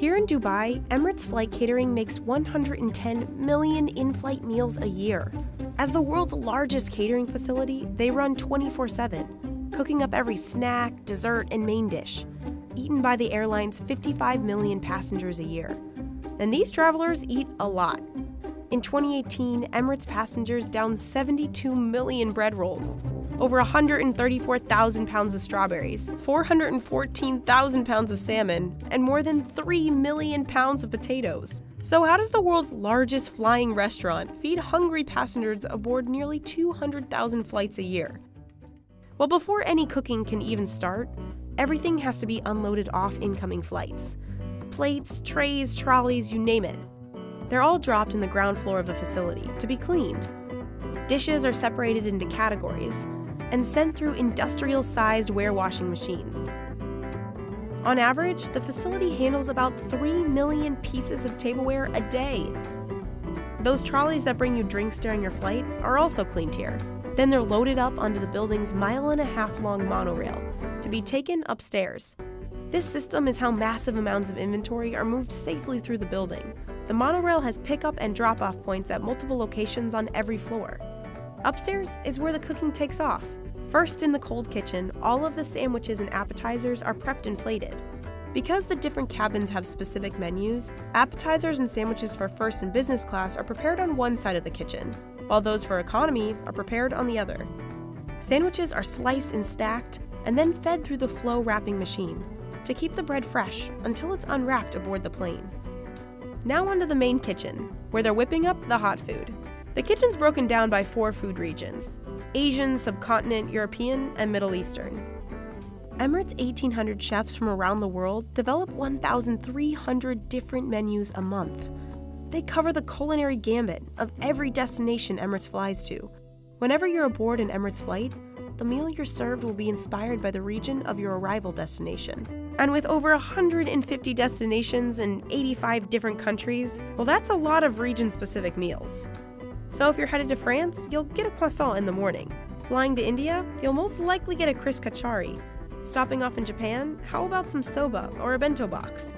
Here in Dubai, Emirates Flight Catering makes 110 million in-flight meals a year. As the world's largest catering facility, they run 24/7, cooking up every snack, dessert, and main dish, eaten by the airline's 55 million passengers a year. And these travelers eat a lot. In 2018, Emirates passengers downed 72 million bread rolls, over 134,000 pounds of strawberries, 414,000 pounds of salmon, and more than 3 million pounds of potatoes. So how does the world's largest flying restaurant feed hungry passengers aboard nearly 200,000 flights a year? Well, before any cooking can even start, everything has to be unloaded off incoming flights. Plates, trays, trolleys, you name it. They're all dropped in the ground floor of the facility to be cleaned. Dishes are separated into categories and sent through industrial-sized warewashing machines. On average, the facility handles about 3 million pieces of tableware a day. Those trolleys that bring you drinks during your flight are also cleaned here. Then they're loaded up onto the building's 1.5-mile-long monorail to be taken upstairs. This system is how massive amounts of inventory are moved safely through the building. The monorail has pickup and drop-off points at multiple locations on every floor. Upstairs is where the cooking takes off. First, in the cold kitchen, all of the sandwiches and appetizers are prepped and plated. Because the different cabins have specific menus, appetizers and sandwiches for first and business class are prepared on one side of the kitchen, while those for economy are prepared on the other. Sandwiches are sliced and stacked, and then fed through the flow wrapping machine to keep the bread fresh until it's unwrapped aboard the plane. Now onto the main kitchen, where they're whipping up the hot food. The kitchen's broken down by 4 food regions: Asian, subcontinent, European, and Middle Eastern. Emirates' 1,800 chefs from around the world develop 1,300 different menus a month. They cover the culinary gambit of every destination Emirates flies to. Whenever you're aboard an Emirates flight, the meal you're served will be inspired by the region of your arrival destination. And with over 150 destinations in 85 different countries, well, that's a lot of region-specific meals. So if you're headed to France, you'll get a croissant in the morning. Flying to India, you'll most likely get a Chris Kachari. Stopping off in Japan, how about some soba or a bento box?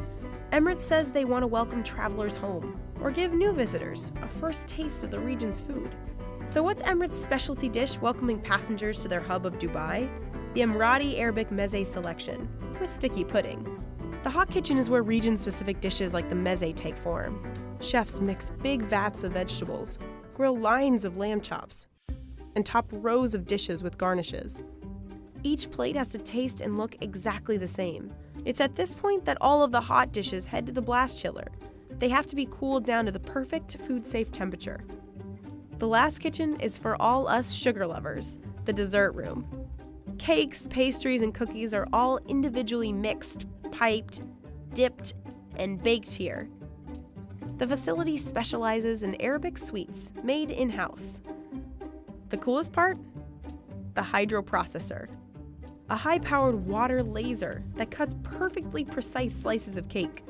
Emirates says they want to welcome travelers home, or give new visitors a first taste of the region's food. So what's Emirates' specialty dish welcoming passengers to their hub of Dubai? The Emirati Arabic meze selection, with sticky pudding. The hot kitchen is where region-specific dishes like the meze take form. Chefs mix big vats of vegetables, grill lines of lamb chops, and top rows of dishes with garnishes. Each plate has to taste and look exactly the same. It's at this point that all of the hot dishes head to the blast chiller. They have to be cooled down to the perfect food-safe temperature. The last kitchen is for all us sugar lovers, the dessert room. Cakes, pastries, and cookies are all individually mixed, piped, dipped, and baked here. The facility specializes in Arabic sweets made in-house. The coolest part? The hydroprocessor, a high-powered water laser that cuts perfectly precise slices of cake.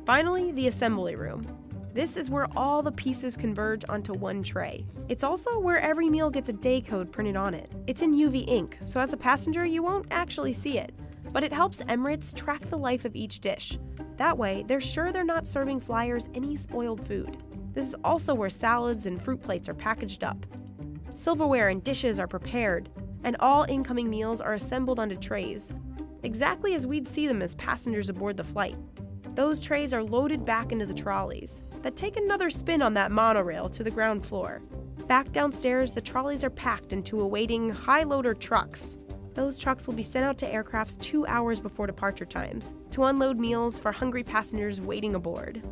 Finally, the assembly room. This is where all the pieces converge onto one tray. It's also where every meal gets a day code printed on it. It's in UV ink, so as a passenger you won't actually see it, but it helps Emirates track the life of each dish. That way, they're sure they're not serving flyers any spoiled food. This is also where salads and fruit plates are packaged up. Silverware and dishes are prepared, and all incoming meals are assembled onto trays, exactly as we'd see them as passengers aboard the flight. Those trays are loaded back into the trolleys that take another spin on that monorail to the ground floor. Back downstairs, the trolleys are packed into awaiting high-loader trucks. Those trucks will be sent out to aircrafts 2 hours before departure times to unload meals for hungry passengers waiting aboard.